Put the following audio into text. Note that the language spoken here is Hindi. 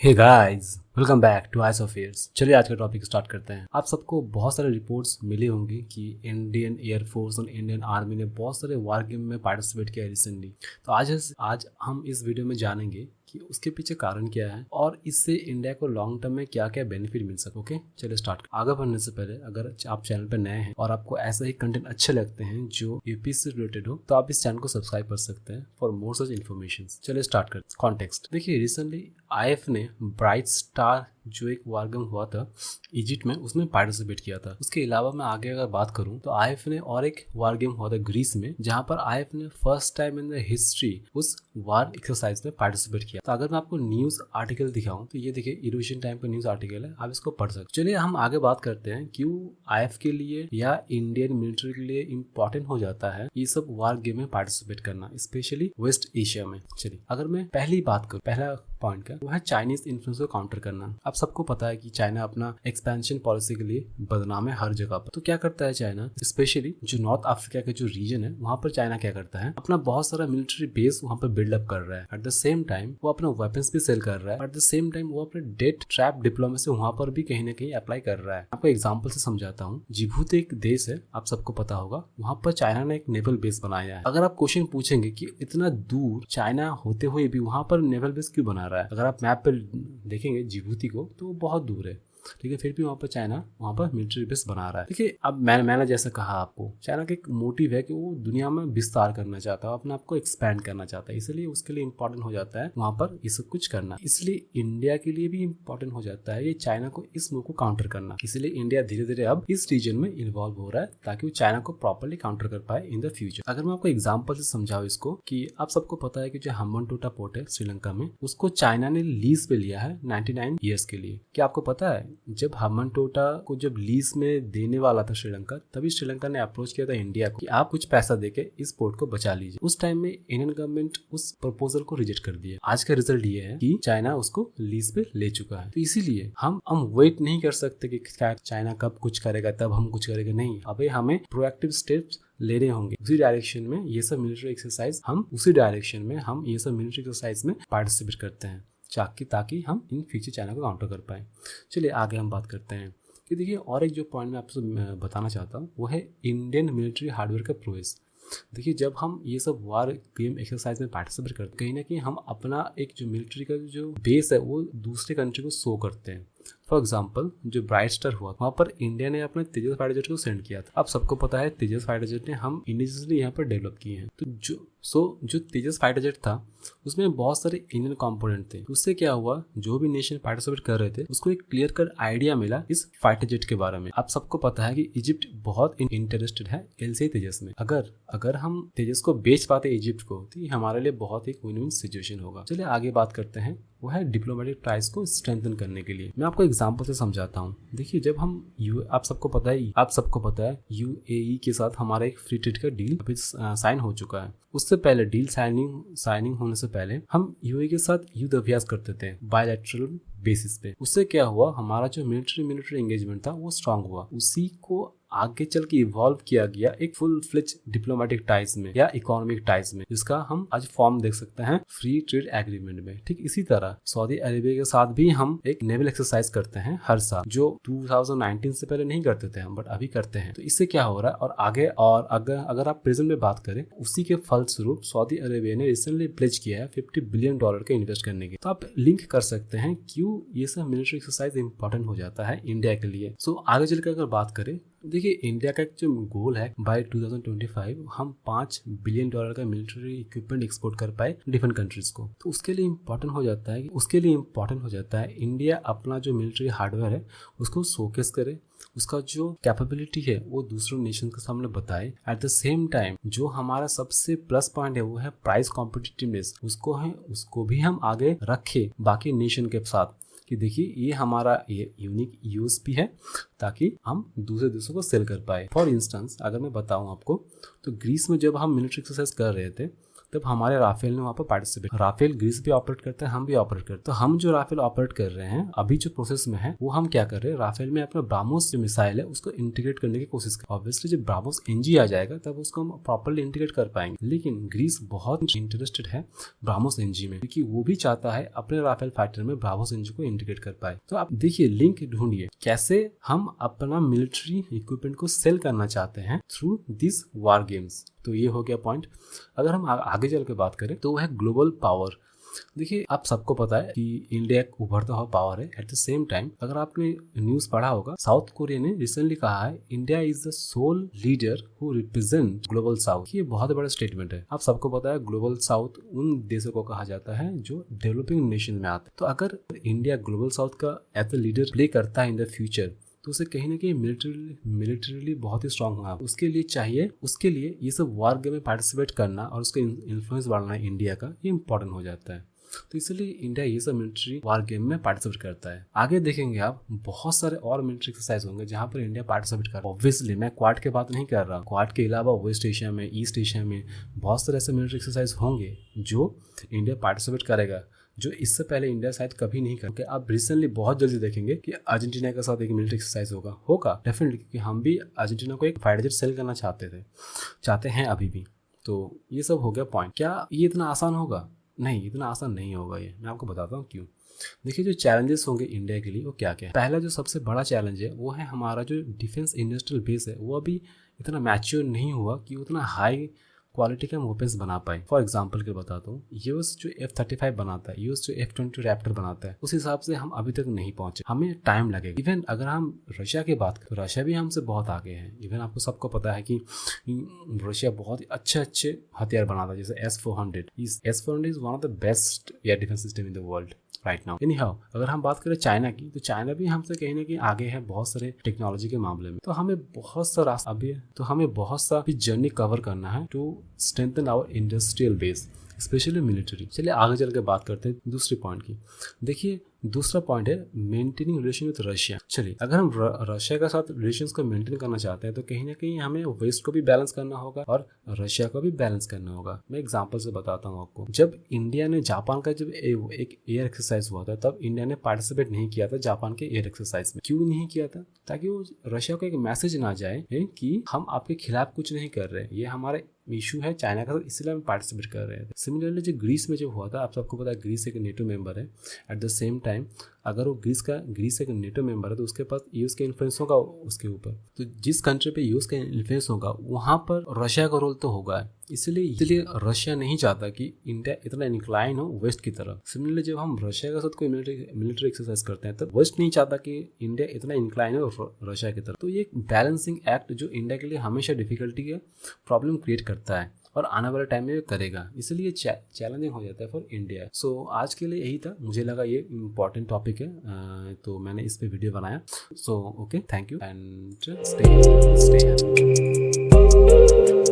Hey guys, welcome back to ice of airs. चलिए आज का टॉपिक स्टार्ट करते हैं। आप सबको बहुत सारे रिपोर्ट्स मिली होंगी कि इंडियन एयरफोर्स और इंडियन आर्मी ने बहुत सारे वार गेम में पार्टिसिपेट किया रिसेंटली। तो आज हम इस वीडियो में जानेंगे कि उसके पीछे कारण क्या है और इससे इंडिया को लॉन्ग टर्म में क्या क्या बेनिफिट मिल सके। ओके, चलिए स्टार्ट। आगे बढ़ने से पहले अगर आप चैनल पर नए हैं और आपको ऐसा ही कंटेंट अच्छे लगते हैं जो यूपी से रिलेटेड हो तो आप इस चैनल को सब्सक्राइब कर सकते हैं फॉर मोर सच इन्फॉर्मेशन। चलिए स्टार्ट करते। कॉन्टेक्स्ट देखिए, रिसेंटली आईएफ ने ब्राइट स्टार जो एक वार गेम हुआ था इजिप्ट में, उसमें पार्टिसिपेट किया था। उसके अलावा मैं आगे अगर बात करूं तो आईएफ ने और एक वार गेम हुआ था ग्रीस में, जहां पर आईएफ ने first time in the history उस वार एक्सरसाइज में पार्टिसिपेट किया। तो अगर मैं आपको न्यूज आर्टिकल दिखाऊं तो ये देखिए, इरोशन टाइम का न्यूज आर्टिकल है, आप इसको पढ़ सकते। चलिए हम आगे बात करते हैं क्यों आईएफ के लिए या इंडियन मिलिट्री के लिए इम्पोर्टेंट हो जाता है ये सब वार गेम में पार्टिसिपेट करना, स्पेशली वेस्ट एशिया में। चलिए अगर मैं पहली बात करूं, पहला पॉइंट का वो है चाइनीज इन्फ्लुएंस को काउंटर करना। आप सबको पता है कि चाइना अपना एक्सपेंशन पॉलिसी के लिए बदनाम है हर जगह पर। तो क्या करता है चाइना, स्पेशली जो नॉर्थ अफ्रीका का जो रीजन है वहां पर चाइना क्या करता है, अपना बहुत सारा मिलिट्री बेस वहां पर बिल्डअप कर रहा है। एट द सेम टाइम वो अपना वेपन्स भी सेल कर रहा है। एट द सेम टाइम वो अपने डेट ट्रैप डिप्लोमेसी वहां पर भी कहीं ना कहीं अप्लाई कर रहा है। आपको एग्जाम्पल से समझाता हूँ। जिबूती एक देश है, आप सबको पता होगा, वहां पर चाइना ने एक नेवल बेस बनाया है। अगर आप क्वेश्चन पूछेंगे कि इतना दूर चाइना होते हुए भी वहां पर नेवल बेस क्यों बना रहा है, अगर आप मैप पे देखेंगे जिबूती को तो वो बहुत दूर है, ठीक है, फिर भी वहाँ पर चाइना वहाँ पर मिलिट्री बेस बना रहा है। देखिए, अब मैंने जैसा कहा आपको, चाइना का एक मोटिव है कि वो दुनिया में विस्तार करना चाहता है, अपने आप को एक्सपैंड करना चाहता है, इसलिए उसके लिए इंपॉर्टेंट हो जाता है वहाँ पर ये सब कुछ करना। इसलिए इंडिया के लिए भी इंपॉर्टेंट हो जाता है ये चाइना को, इस मूव को काउंटर करना। इसलिए इंडिया धीरे धीरे अब इस रीजन में इन्वॉल्व हो रहा है ताकि वो चाइना को प्रॉपरली काउंटर कर पाए इन द फ्यूचर। अगर मैं आपको एग्जाम्पल से समझाऊं इसको, कि आप सबको पता है कि जो हम्बनटोटा पोर्ट है श्रीलंका में, उसको चाइना ने लीज पे लिया है 99 ईयर्स के लिए। क्या आपको पता है, जब हम्बनटोटा को जब लीज में देने वाला था श्रीलंका, तभी श्रीलंका ने अप्रोच किया था इंडिया को कि आप कुछ पैसा देके इस पोर्ट को बचा लीजिए। उस टाइम में इंडियन गवर्नमेंट उस प्रपोजल को रिजेक्ट कर दिया। आज का रिजल्ट ये है कि चाइना उसको लीज पे ले चुका है। तो इसीलिए हम वेट नहीं कर सकते कि चाइना कब कुछ करेगा तब हम कुछ करेंगे, नहीं। अभी हमें प्रोएक्टिव स्टेप्स लेने होंगे उसी डायरेक्शन में। ये सब मिलिट्री एक्सरसाइज हम उसी डायरेक्शन में हम ये सब मिलिट्री एक्सरसाइज में पार्टिसिपेट करते हैं ताकि हम इन फ्यूचर चाइना को काउंटर कर पाए। चलिए आगे हम बात करते हैं कि देखिए, और एक जो पॉइंट मैं आपसे बताना चाहता हूँ वो है इंडियन मिलिट्री हार्डवेयर का प्रोग्रेस। देखिए, जब हम ये सब वार गेम एक्सरसाइज में पार्टिसिपेट करते हैं, कहीं ना कहीं हम अपना एक जो मिलिट्री का जो बेस है वो दूसरे कंट्री को शो करते हैं। फॉर एग्जाम्पल, जो ब्राइट स्टार हुआ वहाँ पर इंडिया ने अपने तेजस फाइटर जेट को सेंड किया था। आप सबको पता है तेजस फाइटर जेट ने हम इंडिविजुअली यहाँ पर डेवलप किए हैं। तो जो तेजस फाइटर जेट था उसमें बहुत सारे इंडियन कंपोनेंट थे। उससे क्या हुआ, जो भी नेशन पार्टिसिपेट कर रहे थे उसको एक क्लियर कट आइडिया मिला इस फाइटर जेट के बारे में। आप सबको पता है कि इजिप्ट बहुत इंटरेस्टेड है एलसीए तेजस में। अगर हम तेजस को बेच पाते इजिप्ट को तो ये हमारे लिए बहुत एक विन विन सिचुएशन होगा। चलिए आगे बात करते हैं, वो है डिप्लोमेटिक टाइज को स्ट्रेंथन करने के लिए। मैं आपको एग्जांपल से समझाता हूँ। देखिए, जब हम आप सबको पता है यूएई के साथ हमारा एक फ्री ट्रेड का डील अभी साइन हो चुका है। उससे पहले डील साइनिंग होने से पहले हम यूएई के साथ युद्ध अभ्यास करते थे बायलैटरल बेसिस पे। उससे क्या हुआ, हमारा जो मिलिट्री एंगेजमेंट था वो स्ट्रांग हुआ। उसी को आगे चल के इवॉल्व किया गया एक फुल फ्लेज डिप्लोमेटिक टाइज में या इकोनॉमिक टाइज में, जिसका हम आज फॉर्म देख सकते हैं फ्री ट्रेड एग्रीमेंट में। ठीक इसी तरह सऊदी अरेबिया के साथ भी हम एक नेवल एक्सरसाइज करते हैं हर साल, जो 2019 से पहले नहीं करते थे हम, बट अभी करते हैं। तो इससे क्या हो रहा है, और अगर आप प्रेजेंट में बात करें, उसी के फलस्वरूप सऊदी अरेबिया ने रिसेंटली प्लेज किया है $50 बिलियन का इन्वेस्ट करने की। तो आप लिंक कर सकते हैं क्यों ये सब मिलिट्री एक्सरसाइज इंपॉर्टेंट हो जाता है इंडिया के लिए। सो आगे चलकर अगर बात करें, देखिए, इंडिया का एक जो गोल है बाय 2025 हम $5 बिलियन का मिलिट्री इक्विपमेंट एक्सपोर्ट कर पाए डिफरेंट कंट्रीज को। तो उसके लिए इम्पोर्टेंट हो जाता है इंडिया अपना जो मिलिट्री हार्डवेयर है उसको शोकेस करे, उसका जो कैपेबिलिटी है वो दूसरों नेशन के सामने बताए। एट द सेम टाइम जो हमारा सबसे प्लस पॉइंट है वो है प्राइस कॉम्पिटिटिवनेस, उसको भी हम आगे रखे बाकी नेशन के साथ कि देखिए ये हमारा ये यूनिक यूएसपी है, ताकि हम दूसरे देशों को सेल कर पाए। फॉर इंस्टेंस अगर मैं बताऊं आपको, तो ग्रीस में जब हम मिलिट्री एक्सरसाइज कर रहे थे तब हमारे राफेल ने वहाँ पर पार्टिसिपेट, राफेल ग्रीस भी ऑपरेट करता है, हम भी ऑपरेट करते हैं। तो हम जो राफेल ऑपरेट कर रहे हैं अभी जो प्रोसेस में है वो हम क्या कर रहे हैं, राफेल में अपना ब्राह्मोस जो मिसाइल है उसको इंटीग्रेट करने की कोशिश कर। ऑब्वियसली जब ब्राह्मोस एनजी आ जाएगा तब उसको हम प्रॉपर्ली इंटीग्रेट कर पाएंगे, लेकिन ग्रीस बहुत इंटरेस्टेड है ब्राह्मोस एनजी में, क्योंकि वो भी चाहता है अपने राफेल फाइटर में ब्राह्मोस एनजी को इंटीग्रेट कर पाए। तो आप देखिए लिंक ढूंढिए कैसे हम अपना मिलिट्री इक्विपमेंट को सेल करना चाहते हैं थ्रू दिस वार गेम्स। तो ये हो गया पॉइंट। अगर हम आगे चल के बात करें तो वो है ग्लोबल पावर। देखिए आप सबको पता है कि इंडिया एक उभरता हुआ पावर है। एट द सेम टाइम अगर आपने न्यूज पढ़ा होगा, साउथ कोरिया ने रिसेंटली कहा है India is the sole leader who represent global south. ये बहुत बड़ा स्टेटमेंट है। आप सबको पता है ग्लोबल साउथ उन देशों को कहा जाता है जो डेवलपिंग नेशन में आते हैं। तो अगर इंडिया ग्लोबल साउथ का एज अ लीडर प्ले करता है इन द फ्यूचर तो उसे कहीं ना कहीं मिलिटरीली बहुत ही स्ट्रांग होगा। उसके लिए ये सब वार गेम में पार्टिसिपेट करना और उसका इन्फ्लुएंस बढ़ाना इंडिया का, ये इंपॉर्टेंट हो जाता है। तो इसलिए इंडिया ये सब मिलिट्री वार गेम में पार्टिसिपेट करता है। आगे देखेंगे आप बहुत सारे और मिलिट्री एक्सरसाइज होंगे जहाँ पर इंडिया पार्टिसिपेट कर रहा है। ऑब्वियसली मैं क्वाड की बात नहीं कर रहा, क्वाड के अलावा वेस्ट एशिया में, ईस्ट एशिया में बहुत सारे ऐसे मिलिट्री एक्सरसाइज होंगे जो इंडिया पार्टिसिपेट करेगा, जो इससे पहले इंडिया शायद कभी नहीं करके। आप रिसेंटली बहुत जल्दी देखेंगे कि अर्जेंटीना के साथ एक मिलिट्री एक्सरसाइज होगा डेफिनेटली, क्योंकि हम भी अर्जेंटीना को एक फाइटर जेट सेल करना चाहते हैं अभी भी। तो ये सब हो गया पॉइंट। क्या ये इतना आसान होगा? नहीं, इतना आसान नहीं होगा। ये मैं आपको बताता हूँ क्यों। देखिए जो चैलेंजेस होंगे इंडिया के लिए वो क्या क्या है। पहला जो सबसे बड़ा चैलेंज है वो है हमारा जो डिफेंस इंडस्ट्रियल बेस है वो अभी इतना मैच्योर नहीं हुआ कि उतना हाई क्वालिटी के हम वेपन्स बना पाए। फॉर एग्जांपल के बताता हूँ, यूएस जो F-35 बनाता है, यूएस जो F-22 रैप्टर बनाता है, उस हिसाब से हम अभी तक नहीं पहुंचे, हमें टाइम लगेगा। इवन अगर हम रशिया की बात करें तो रशिया भी हमसे बहुत आगे है। इवन आपको सबको पता है कि रशिया बहुत ही अच्छे हथियार बनाता है, जैसे S-400 is one of the best air defence system in the world right now. Anyhow अगर हम बात करें चाइना की, तो चाइना भी हमसे कहीं ना कहीं आगे है बहुत सारे टेक्नोलॉजी के मामले में। तो हमें बहुत सा रास्ता हमें बहुत सा जर्नी कवर करना है to strengthen our industrial base, specially military. चलिए आगे चल के बात करते हैं दूसरे पॉइंट की। देखिए दूसरा पॉइंट है मेंटेनिंग रिलेशन विद रशिया। चलिए अगर हम रशिया के साथ रिलेशंस को मेंटेन करना चाहते हैं तो कहीं ना कहीं हमें वेस्ट को भी बैलेंस करना होगा और रशिया को भी बैलेंस करना होगा। मैं एग्जांपल से बताता हूँ आपको। जब इंडिया ने जापान का जब एक एयर एक्सरसाइज हुआ था तब इंडिया ने पार्टिसिपेट नहीं किया था जापान के एयर एक्सरसाइज में। क्यों नहीं किया था? ताकि वो रशिया को एक मैसेज ना जाए कि हम आपके खिलाफ कुछ नहीं कर रहे, ये हमारे इशू है चाइना का, इसलिए हम पार्टिसिपेट कर रहे थे। सिमिलरली जो ग्रीस में जो हुआ था, आप सबको पता है ग्रीस एक नेटो मेंबर है। एट द सेम टाइम अगर वो ग्रीस एक नेटो मेंबर है तो उसके पास यूएस का इन्फ्लुएंस होगा उसके ऊपर। तो जिस कंट्री पे यूएस का इन्फ्लुएंस होगा वहाँ पर रशिया का रोल तो होगा। इसलिए रशिया नहीं चाहता कि इंडिया इतना इंक्लाइन हो वेस्ट की तरफ। सिमिलरली जब हम रशिया के साथ कोई मिलिट्री एक्सरसाइज करते हैं तब वेस्ट नहीं चाहता कि इंडिया इतना इंक्लाइन हो रशिया की तरफ। तो ये एक बैलेंसिंग एक्ट जो इंडिया के लिए हमेशा डिफिकल्टी का प्रॉब्लम क्रिएट करता है और आने वाले टाइम में करेगा, इसलिए चैलेंजिंग हो जाता है फॉर इंडिया। सो आज के लिए यही था, मुझे लगा ये इम्पोर्टेंट टॉपिक है तो मैंने इस पे वीडियो बनाया। So okay, thank you and stay happy.